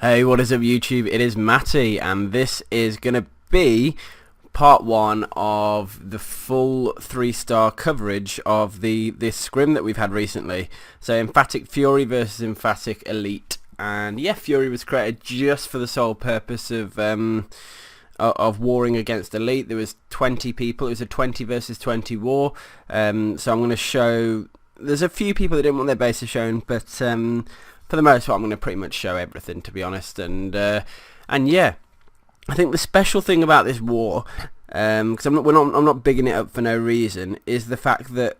Hey, what is up YouTube? It is Matty, and this is going to be part one of the full 3-star coverage of this scrim that we've had recently. So Emphatic Fury versus Emphatic Elite, and yeah, Fury was created just for the sole purpose of warring against Elite. There was 20 people. It was a 20 versus 20 war. So I'm going to show. There's a few people that didn't want their bases shown, but for the most part, I'm going to pretty much show everything, to be honest. And yeah, I think the special thing about this war, because I'm not bigging it up for no reason, is the fact that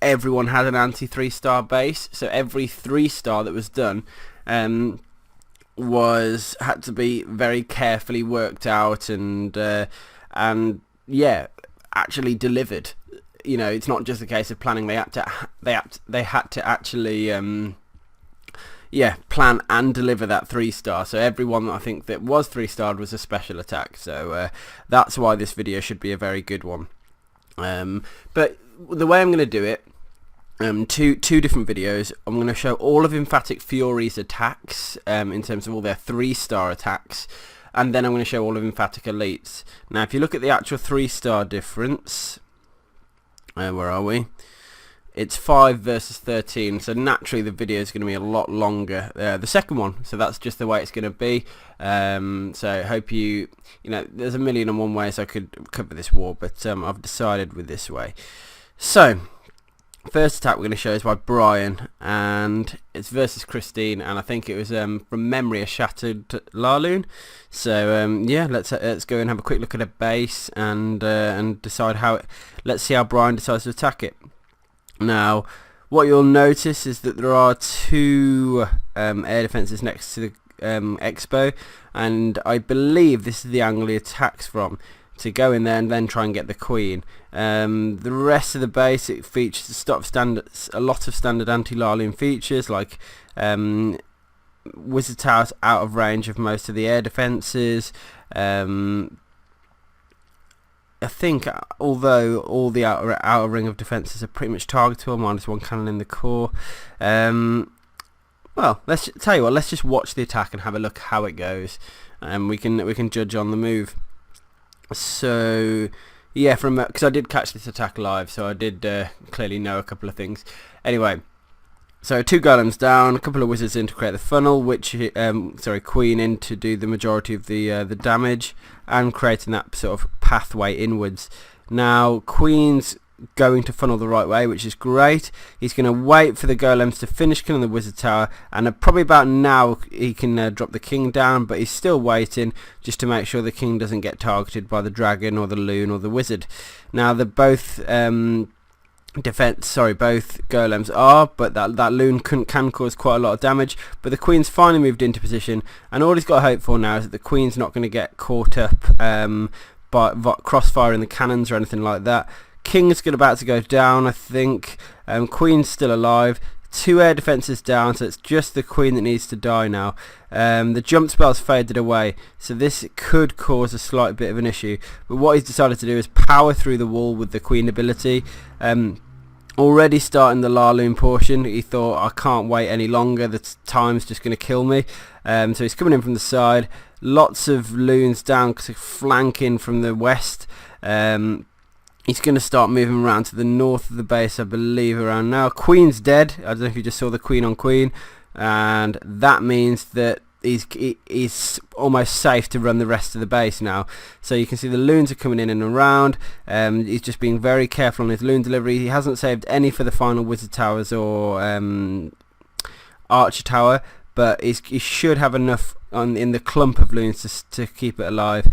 everyone had an anti-3-star base. So every 3-star that was done had to be very carefully worked out and yeah, actually delivered. You know, it's not just a case of planning. They had to actually plan and deliver that 3-star. So everyone that I think that was 3-starred was a special attack. So that's why this video should be a very good one. But the way I'm going to do it, two different videos. I'm going to show all of Emphatic Fury's attacks in terms of all their 3-star attacks, and then I'm going to show all of Emphatic Elite's. Now, if you look at the actual 3-star difference, where are we? It's 5 versus 13, so naturally the video is going to be a lot longer, the second one, so that's just the way it's going to be. So I hope you know, there's a million and one ways I could cover this war, but I've decided with this way. So, first attack we're going to show is by Brian, and it's versus Christine, and I think it was, from memory, a shattered LaLo. So yeah, let's go and have a quick look at her base, and decide how let's see how Brian decides to attack it. Now, what you'll notice is that there are two air defences next to the expo, and I believe this is the angle he attacks from, to go in there and then try and get the queen. The rest of the base, it features a lot of standard anti-LaLo features, like wizard towers out of range of most of the air defences. I think, although all the outer ring of defences are pretty much targetable, -1 cannon in the core. Well, let's tell you what. Let's just watch the attack and have a look how it goes, and we can judge on the move. So yeah, because I did catch this attack live, so I did clearly know a couple of things. Anyway, so 2 golems down, a couple of wizards in to create the funnel, which queen in to do the majority of the damage, and creating that sort of pathway inwards. Now, queen's going to funnel the right way, which is great. He's going to wait for the golems to finish killing the wizard tower, and probably about now he can drop the king down, but he's still waiting just to make sure the king doesn't get targeted by the dragon or the loon or the wizard. Now, they're both both golems are, but that loon can cause quite a lot of damage. But the queen's finally moved into position, and all he's got to hope for now is that the queen's not going to get caught up by crossfire in the cannons or anything like that. King's about to go down, I think. Queen's still alive. 2 air defences down, so it's just the queen that needs to die now. The jump spell's faded away, so this could cause a slight bit of an issue. But what he's decided to do is power through the wall with the queen ability. Already starting the LaLo portion, he thought, I can't wait any longer, the time's just going to kill me. So he's coming in from the side, lots of loons down, flanking from the west. He's going to start moving around to the north of the base, I believe, around now. Queen's dead. I don't know if you just saw the queen on queen, and that means that he's almost safe to run the rest of the base now. So you can see the loons are coming in and around. He's just being very careful on his loon delivery. He hasn't saved any for the final wizard towers or archer tower, but he should have enough in the clump of loons to keep it alive.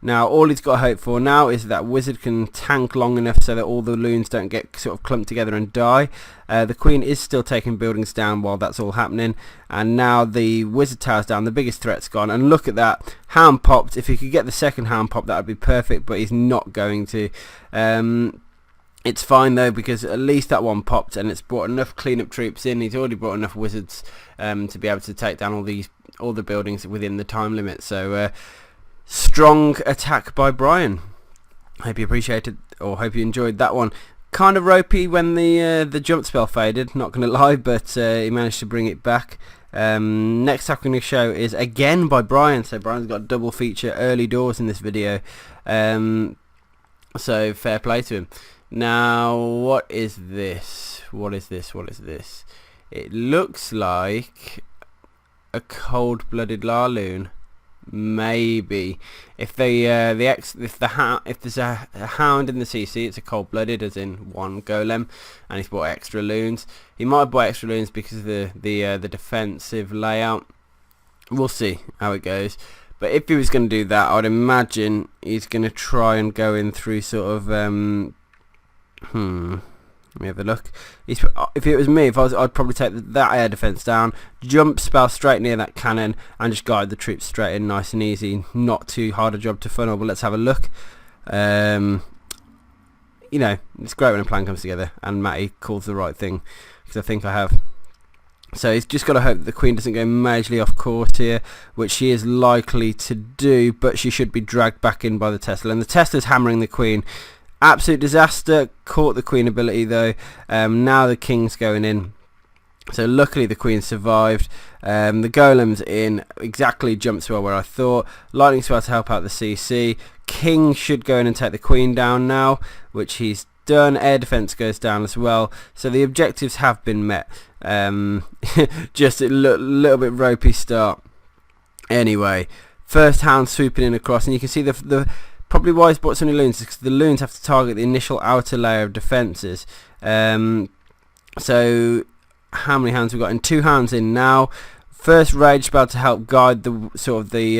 Now, all he's got to hope for now is that wizard can tank long enough so that all the loons don't get sort of clumped together and die. The queen is still taking buildings down while that's all happening, and now the wizard tower's down, the biggest threat's gone, and look at that, hound popped. If he could get the second hound pop, that would be perfect, but he's not going to. It's fine though, because at least that one popped, and it's brought enough cleanup troops in. He's already brought enough wizards to be able to take down all the buildings within the time limit. So strong attack by Brian. Hope you appreciated, or hope you enjoyed that one. Kind of ropey when the jump spell faded, not going to lie, but he managed to bring it back. Next attack I'm going to show is again by Brian. So Brian's got a double feature early doors in this video. So fair play to him. Now, what is this? What is this? What is this? It looks like a cold-blooded LaLo. Maybe if if there's a hound in the CC, it's a cold-blooded, as in one golem, and he's bought extra loons. He might have bought extra loons because of the defensive layout. We'll see how it goes. But if he was going to do that, I'd imagine he's going to try and go in through sort of let me have a look. If it was me, I'd probably take that air defense down, jump spell straight near that cannon, and just guide the troops straight in, nice and easy. Not too hard a job to funnel. But let's have a look. You know, it's great when a plan comes together, and Matty calls the right thing, because I think I have. So he's just got to hope that the queen doesn't go majorly off course here, which she is likely to do, but she should be dragged back in by the Tesla. And the Tesla's hammering the queen. Absolute disaster. Caught the queen ability though. Now the king's going in. So luckily the queen survived. The golem's in. Exactly jump spell where I thought. Lightning spell to help out the CC. King should go in and take the queen down now, which he's done. Air defense goes down as well. So the objectives have been met. Just a little bit ropey start. Anyway, first hound swooping in across, and you can see the probably why he's bought so many loons is because the loons have to target the initial outer layer of defences. So how many hounds we got in? 2 hounds in now. First rage spell to help guide the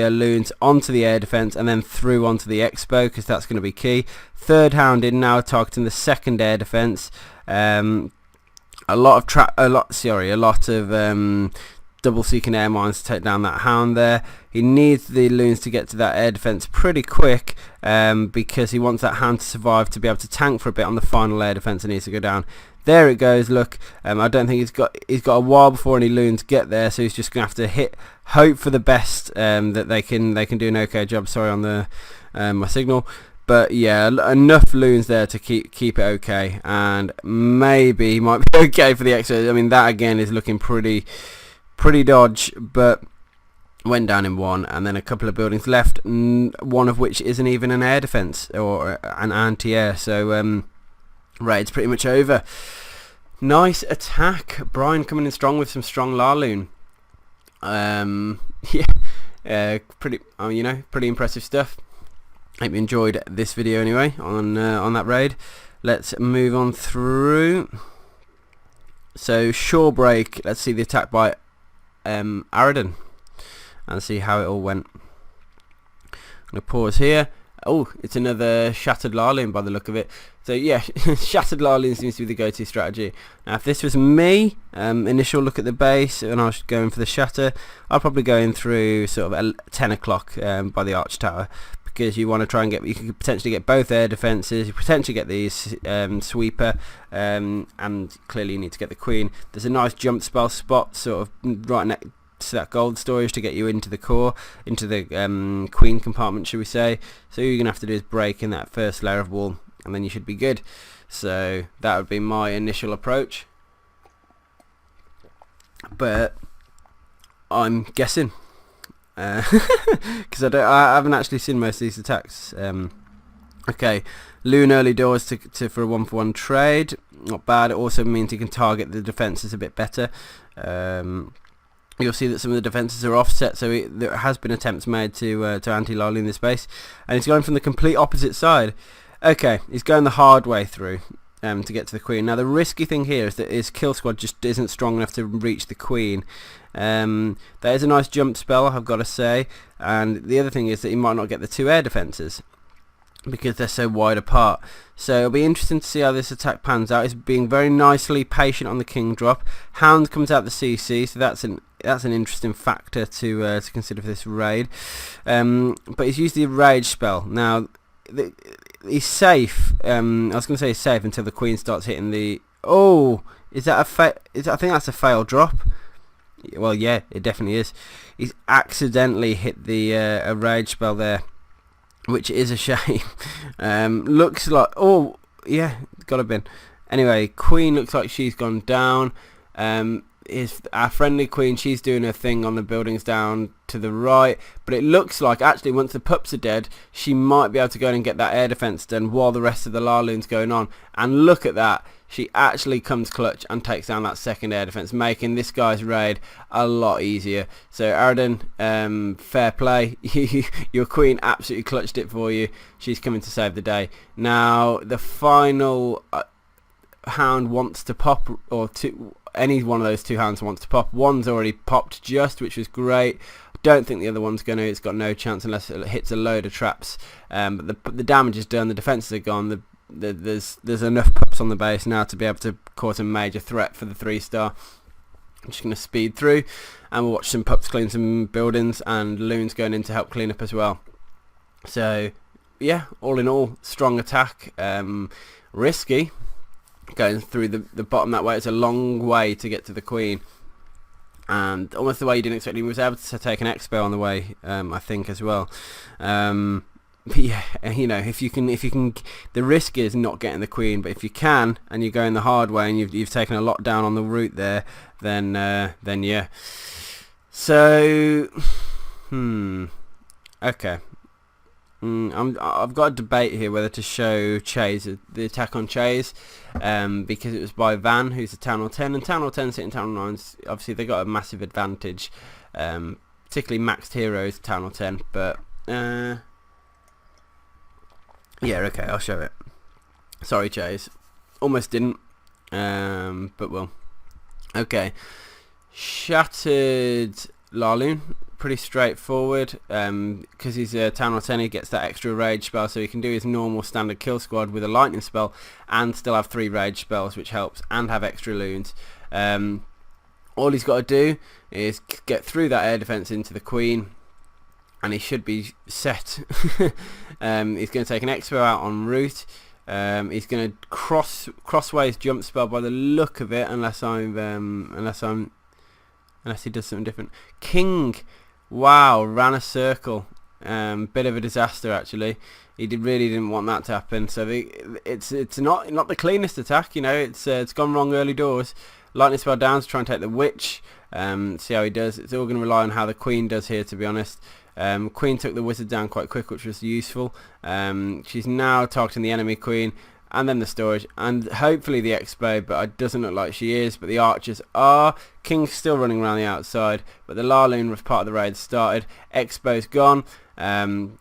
loons onto the air defense and then through onto the expo, because that's going to be key. Third hound in now, targeting the second air defense. A lot of double seeking air mines to take down that hound there. He needs the loons to get to that air defense pretty quick, because he wants that hound to survive to be able to tank for a bit on the final air defense. It needs to go down. There it goes. Look, I don't think he's got a while before any loons get there, so he's just gonna have to hope for the best, that they can do an okay job. Sorry on the my signal. But yeah, enough loons there to keep it okay, and maybe he might be okay for the extra. I mean, that again is looking pretty dodge, but went down in one, and then a couple of buildings left, one of which isn't even an air defense or an anti-air. So raid's pretty much over. Nice attack, Brian coming in strong with some strong LaLo. Yeah, pretty pretty impressive stuff. Hope you enjoyed this video anyway on that raid. Let's move on through. So shore break. Let's see the attack by Aridan and see how it all went. I'm gonna pause here. Oh, it's another shattered LaLo by the look of it. So yeah, shattered LaLo seems to be the go-to strategy. Now if this was me, initial look at the base and I was going for the shatter, I'd probably go in through sort of 10 o'clock by the arch tower, because you want to try and you could potentially get both air defences, you potentially get the sweeper, and clearly you need to get the queen. There's a nice jump spell spot sort of right next to that gold storage to get you into the core, into the queen compartment, should we say. So all you're going to have to do is break in that first layer of wall, and then you should be good. So that would be my initial approach, but I'm guessing, because I haven't actually seen most of these attacks. Okay, loon early doors for a 1-for-1 trade, not bad. It also means you can target the defences a bit better. You'll see that some of the defences are offset, so there has been attempts made to anti-LaLo in this base, and he's going from the complete opposite side. Okay, he's going the hard way through to get to the queen. Now the risky thing here is that his kill squad just isn't strong enough to reach the queen. That is a nice jump spell, I've got to say, and the other thing is that he might not get the 2 air defences because they're so wide apart. So it'll be interesting to see how this attack pans out. He's being very nicely patient on the king drop. Hound comes out the CC, so that's an interesting factor to consider for this raid. But he's used the rage spell. Now he's safe. I was going to say he's safe until the queen starts hitting the. Oh, is that a I think that's a fail drop. Well, yeah, it definitely is. He's accidentally hit the a rage spell there, which is a shame. Looks like, oh yeah, gotta been. Anyway, queen looks like she's gone down. is our friendly queen. She's doing her thing on the buildings down to the right, but it looks like actually once the pups are dead, she might be able to go in and get that air defense done while the rest of the LaLoon's going on. And look at that, she actually comes clutch and takes down that second air defense, making this guy's raid a lot easier. So Aridan, fair play. Your queen absolutely clutched it for you. She's coming to save the day. Now the final hound wants to pop, or any one of those two hounds wants to pop. One's already popped just, which was great. Don't think the other one's going to. It's got no chance unless it hits a load of traps. But the damage is done. The defences are gone. There's enough pups on the base now to be able to cause a major threat for the 3-star. I'm just going to speed through, and we'll watch some pups clean some buildings, and loons going in to help clean up as well. So yeah, all in all, strong attack. Risky going through the bottom that way. It's a long way to get to the queen, and almost the way you didn't expect. He was able to take an expo on the way, I think, as well. But yeah, you know, if you can, the risk is not getting the queen. But if you can, and you're going the hard way, and you've taken a lot down on the route there, then yeah. So, okay. I've got a debate here whether to show Chase, the attack on Chase, because it was by Van, who's a Town Hall 10, and Town Hall 10 sitting Town Hall 9s. Obviously, they got a massive advantage, particularly maxed heroes, Town Hall 10. But yeah, okay, I'll show it. Sorry, Chase, almost didn't, but well, okay. Shattered LaLo. Pretty straightforward, because he's a Town Hall 10, he gets that extra rage spell, so he can do his normal standard kill squad with a lightning spell and still have 3 rage spells, which helps, and have extra loons. All he's got to do is get through that air defense into the queen, and he should be set. He's going to take an expo out en route. He's going to crossways jump spell by the look of it, unless he does something different. King. Wow, ran a circle. Bit of a disaster actually. He really didn't want that to happen. So it's not the cleanest attack. You know, it's gone wrong early doors. Lightning spell down to try and take the witch. See how he does. It's all going to rely on how the queen does here, to be honest. Queen took the wizard down quite quick, which was useful. She's now targeting the enemy queen, and then the storage, and hopefully the expo, but it doesn't look like she is. But the archers are. King's still running around the outside, but the LaLo was part of the raid started. Expo's gone.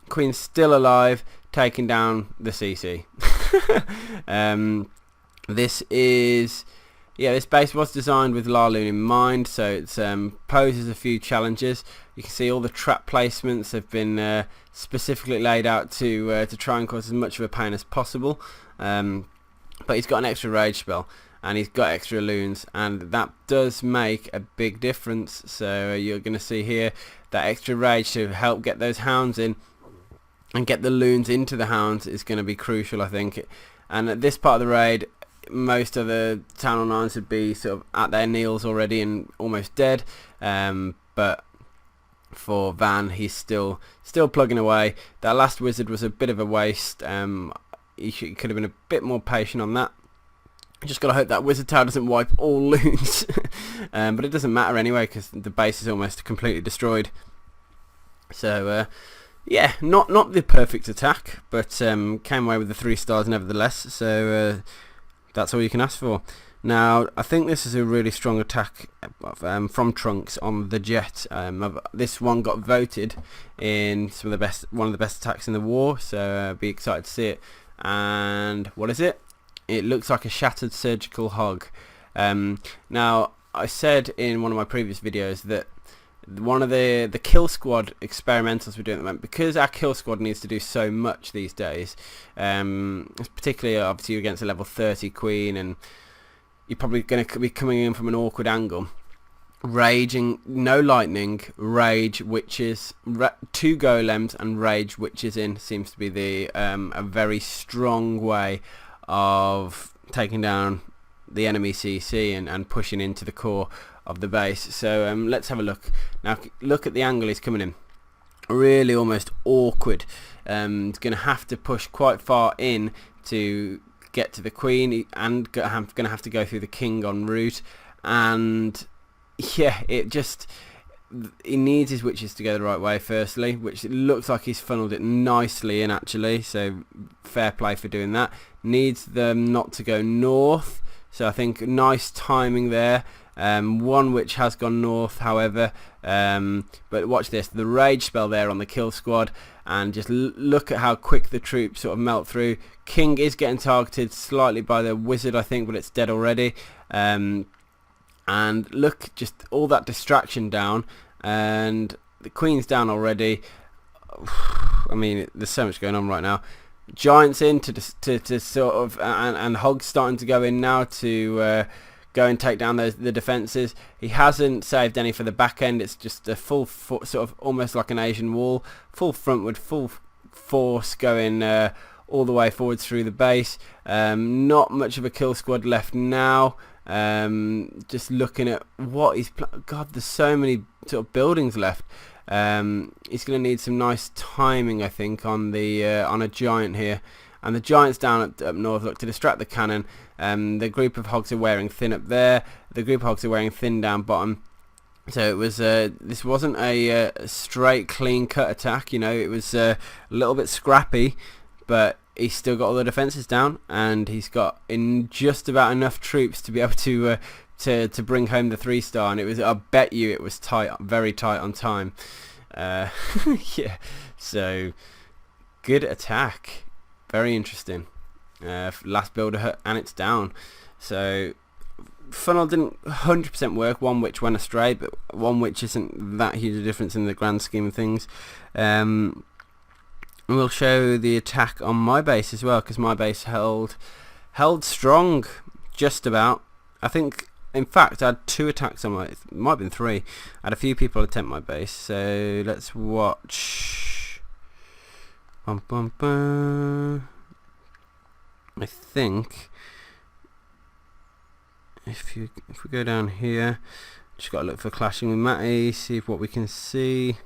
Queen's still alive, taking down the CC. This base was designed with LaLo in mind, so it poses a few challenges. You can see all the trap placements have been specifically laid out to try and cause as much of a pain as possible. But he's got an extra rage spell, and he's got extra loons, and that does make a big difference. So you're going to see here that extra rage to help get those hounds in and get the loons into the hounds is going to be crucial, I think. And at this part of the raid, most of the Town Hall 9s would be sort of at their kneels already and almost dead, but for Van, he's still plugging away. That last wizard was a bit of a waste. He could have been a bit more patient on that. Just got to hope that wizard tower doesn't wipe all loons. But it doesn't matter anyway, because the base is almost completely destroyed. So yeah, not the perfect attack, but came away with the 3 stars nevertheless. So that's all you can ask for. Now, I think this is a really strong attack from Trunks on the jet. This one got voted in one of the best attacks in the war, so be excited to see it. And what is it? It looks like a shattered surgical hog. Now, I said in one of my previous videos that one of the kill squad experimentals we're doing at the moment, because our kill squad needs to do so much these days, particularly obviously against a level 30 queen, and you're probably going to be coming in from an awkward angle. Raging, no lightning, rage witches, 2 golems and rage witches in seems to be a very strong way of taking down the enemy CC and pushing into the core of the base. So let's have a look. Now look at the angle he's coming in. Really almost awkward. He's going to have to push quite far in to get to the queen, and going to have to go through the king en route. And yeah, he needs his witches to go the right way firstly, which it looks like he's funneled it nicely in actually, so fair play for doing that. Needs them not to go north, so I think nice timing there. One which has gone north, however, but watch this, the rage spell there on the kill squad, and just look at how quick the troops sort of melt through. King is getting targeted slightly by the wizard, I think, but it's dead already. And look, just all that distraction down, and the queen's down already. I mean, there's so much going on right now. Giants in to sort of, and Hog's starting to go in now to go and take down the defences. He hasn't saved any for the back end. It's just a full sort of almost like an Asian wall, full frontward, full force going all the way forwards through the base. Not much of a kill squad left now. Just looking at what he's God, there's so many sort of buildings left. He's going to need some nice timing, I think, on the on a giant here, and the giant's down up north. Look, to distract the cannon. The group of hogs are wearing thin up there. The group of hogs are wearing thin down bottom. So it was this wasn't a straight clean cut attack. You know, it was a little bit scrappy, but he's still got all the defences down, and he's got in just about enough troops to be able to bring home the 3-star. And it was, I bet you, it was tight, very tight on time. Yeah, so good attack, very interesting. Last builder hut, and it's down. So funnel didn't 100% work. One which went astray, but one which isn't that huge a difference in the grand scheme of things. We'll show the attack on my base as well, because my base held strong, just about. I think, in fact, I had 2 attacks on my, it might have been 3. I had a few people attempt my base, so let's watch. Bum, bum, bum. I think if we go down here, just got to look for clashing with Matty, see what we can see.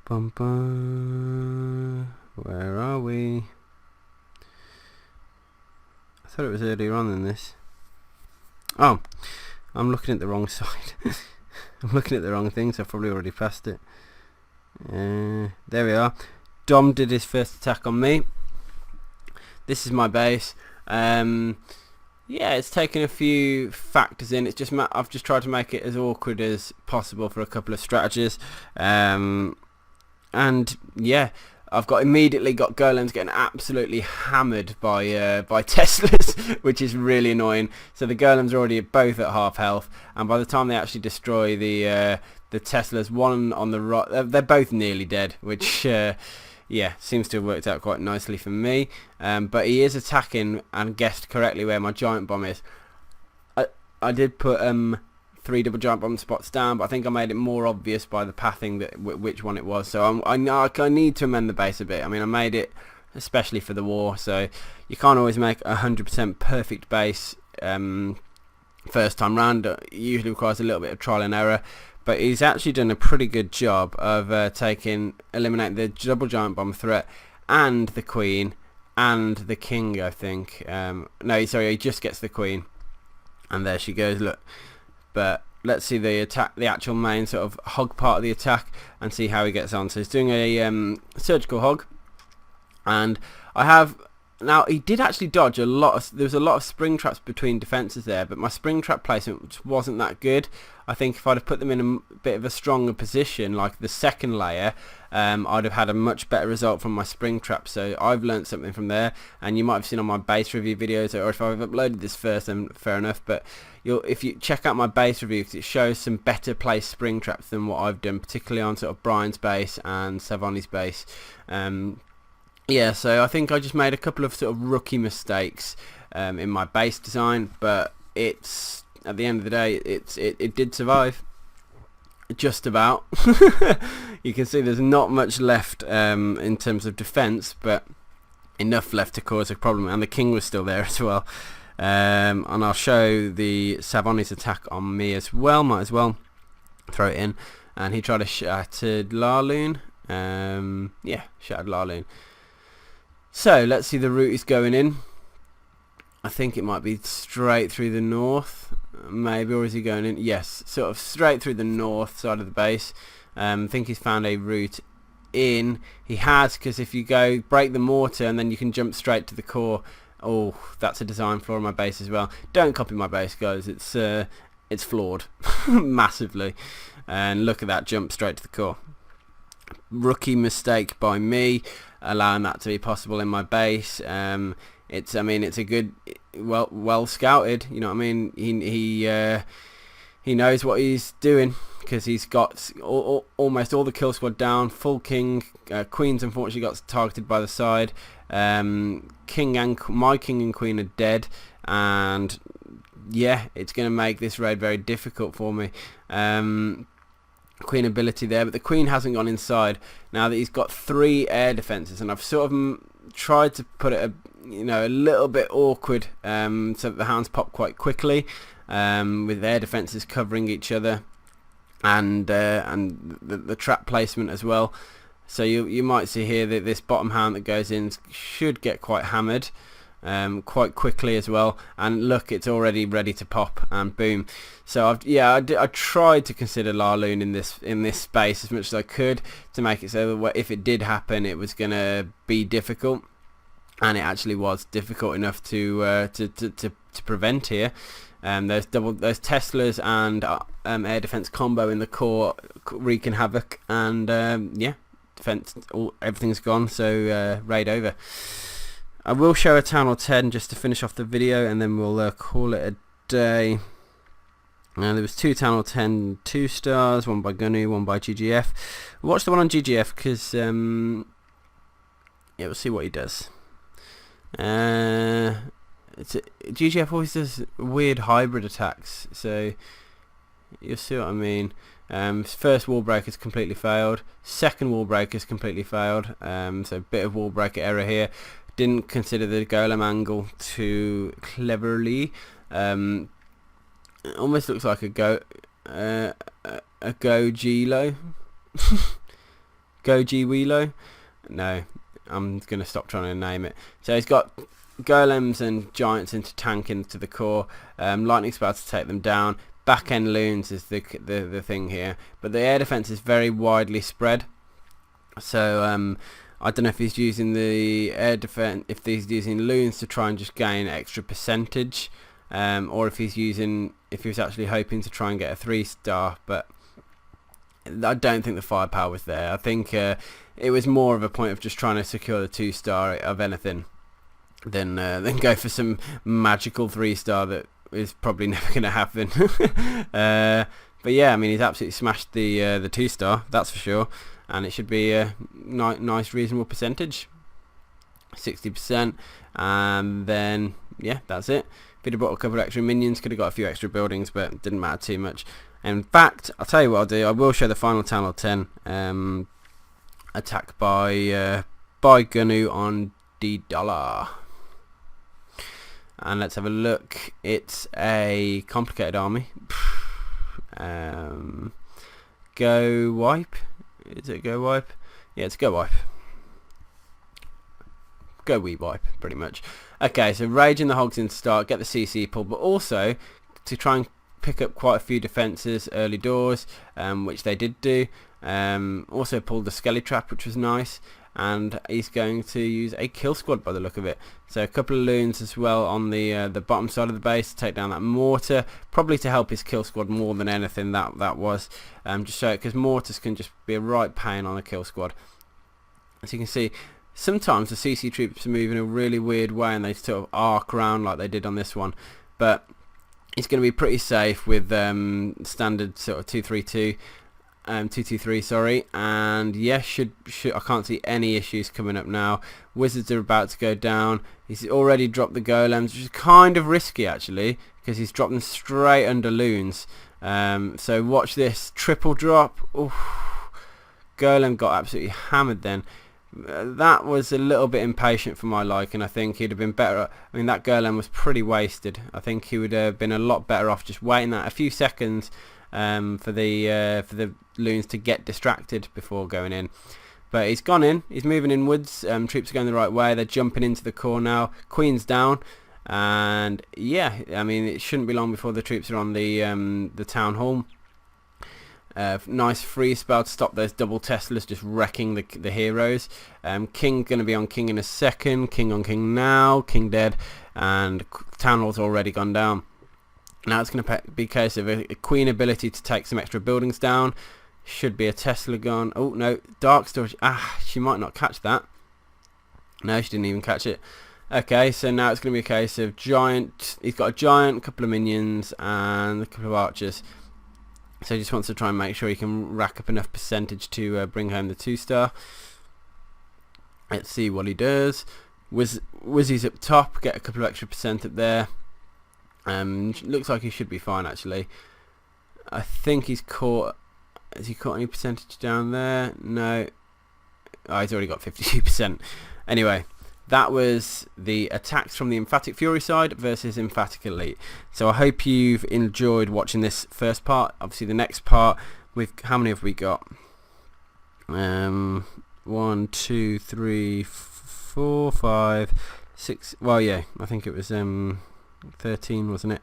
Bum, bum. Where are we? I thought it was earlier on than this. Oh, I'm looking at the wrong side. I'm looking at the wrong thing, so I've probably already passed it. There we are. Dom did his first attack on me. This is my base. Yeah, it's taken a few factors in. It's just I've just tried to make it as awkward as possible for a couple of strategies. And yeah, I've immediately got golems getting absolutely hammered by Teslas, which is really annoying. So the golems are already both at half health, and by the time they actually destroy the Teslas, one on the right, they're both nearly dead, which yeah, seems to have worked out quite nicely for me. But he is attacking, and guessed correctly where my giant bomb is. I did put 3 double giant bomb spots down, but I think I made it more obvious by the pathing that which one it was. So I need to amend the base a bit. I mean, I made it especially for the war, so you can't always make 100% perfect base first time round. It usually requires a little bit of trial and error, but he's actually done a pretty good job of eliminating the double giant bomb threat and the queen and the king, I think. No, sorry, he just gets the queen, and there she goes, look. But let's see the actual main sort of hog part of the attack, and see how he gets on. So he's doing a surgical hog, and I have now, he did actually dodge a lot. There was a lot of spring traps between defences there, but my spring trap placement wasn't that good. I think if I'd have put them in a bit of a stronger position, like the second layer, I'd have had a much better result from my spring trap. So I've learned something from there, and you might have seen on my base review videos, or if I've uploaded this first, then fair enough. But if you check out my base review, because it shows some better placed spring traps than what I've done, particularly on sort of Brian's base and Savoni's base. Yeah, so I think I just made a couple of sort of rookie mistakes in my base design, but it's, at the end of the day, it did survive, just about. You can see there's not much left in terms of defense, but enough left to cause a problem, and the king was still there as well. And I'll show the Savoni's attack on me as well, might as well throw it in. And he tried to shattered LaLo. Yeah, shattered LaLo. So let's see the route he's going in. I think it might be straight through the north. maybe, or is he going in? Yes, sort of straight through the north side of the base. I think he's found a route in. He has, because if you go break the mortar and then you can jump straight to the core. Oh, that's a design flaw in my base as well. Don't copy my base, guys. It's flawed massively. And look at that jump straight to the core. Rookie mistake by me, allowing that to be possible in my base. It's a good, well scouted. You know what I mean? He knows what he's doing, because he's got almost all the kill squad down. Full king, queens unfortunately got targeted by the side. My king and queen are dead, and yeah, it's going to make this raid very difficult for me. Queen ability there, but the queen hasn't gone inside. Now that he's got 3 air defenses, and I've sort of tried to put it a little bit awkward, so that the hounds pop quite quickly, with air defenses covering each other, and the trap placement as well. So you might see here that this bottom hound that goes in should get quite hammered quite quickly as well, and look, it's already ready to pop, and boom. So I tried to consider LaLo in this space as much as I could, to make it so that if it did happen, it was gonna be difficult, and it actually was difficult enough to prevent here. There's Teslas and air defense combo in the core wreaking havoc, and yeah, defense, everything's gone. So raid over. I will show a Town Hall 10 just to finish off the video, and then we'll call it a day. There was 2 Town Hall 10 2-stars, one by Gunnu, one by GGF. Watch the one on GGF, because yeah, we'll see what he does. GGF always does weird hybrid attacks, so you'll see what I mean. First wall breaker's completely failed, second wall breaker's completely failed, so a bit of wall breaker error here. Didn't consider the golem angle too cleverly. It almost looks like a Go-G-Lo. Go-G-Welo. No, I'm gonna stop trying to name it. So he's got golems and giants into tank into the core. Lightning's about to take them down. Back end loons is the thing here, but the air defense is very widely spread. So I don't know if he's using the air defense, if he's using loons to try and just gain extra percentage, or if he was actually hoping to try and get a 3-star. But I don't think the firepower was there. I think it was more of a point of just trying to secure the 2-star of anything than go for some magical 3-star that is probably never going to happen. But yeah, I mean, he's absolutely smashed the 2-star, that's for sure, and it should be a nice reasonable percentage, 60%, and then yeah, that's it. If he'd have brought a couple of extra minions, could have got a few extra buildings, but it didn't matter too much. In fact, I'll tell you what I'll do. I will show the final Town Hall 10 attack by Gunnu on $. And let's have a look. It's a complicated army. Go wipe. Is it go wipe? Yeah, it's go wipe. Go wee wipe, pretty much. Okay, so raging the hogs in to start, get the CC pull, but also to try and pick up quite a few defences early doors, which they did do. Also pulled the skelly trap, which was nice, and he's going to use a kill squad by the look of it. So a couple of loons as well on the bottom side of the base to take down that mortar, probably to help his kill squad more than anything. That was just so, because mortars can just be a right pain on a kill squad. As you can see, sometimes the CC troops move in a really weird way, and they sort of arc around like they did on this one, but it's going to be pretty safe with standard sort of 232. 223, sorry, and yes, should I can't see any issues coming up now. Wizards are about to go down. He's already dropped the golems, which is kind of risky actually, because he's dropped them straight under loons. So watch this triple drop. Oof. Golem got absolutely hammered then. That was a little bit impatient for my liking. I think he'd have been better. I mean, that golem was pretty wasted. I think he would have been a lot better off just waiting that a few seconds for the loons to get distracted before going in. But he's gone in, he's moving inwards. Troops are going the right way, they're jumping into the core now. Queen's down, And yeah, I mean, it shouldn't be long before the troops are on the town hall. Nice free spell to stop those double Teslas just wrecking the heroes. King going to be on king in a second. King on king now. King dead, and town hall's already gone down. Now it's going to be a case of a queen ability to take some extra buildings down. Should be a Tesla gone. Oh no, dark storage. She might not catch that. No, she didn't even catch it. Okay, so now it's going to be a case of giant. He's got a giant, a couple of minions, and a couple of archers. So he just wants to try and make sure he can rack up enough percentage to bring home the 2-star. Let's see what he does. Wizzy's up top, get a couple of extra percent up there. Looks like he should be fine actually. I think he's caught. Has he caught any percentage down there? No. Oh, he's already got 52%. Anyway, that was the attacks from the Emphatic Fury side versus Emphatic Elite. So I hope you've enjoyed watching this first part. Obviously the next part, how many have we got? 1, 2, 3, 4, 5, 6. Well, yeah, I think it was 13, wasn't it?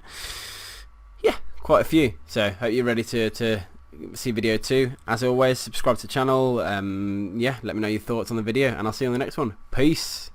Yeah, quite a few. So hope you're ready to see video 2. As always, subscribe to the channel. Yeah, let me know your thoughts on the video, and I'll see you on the next one. Peace.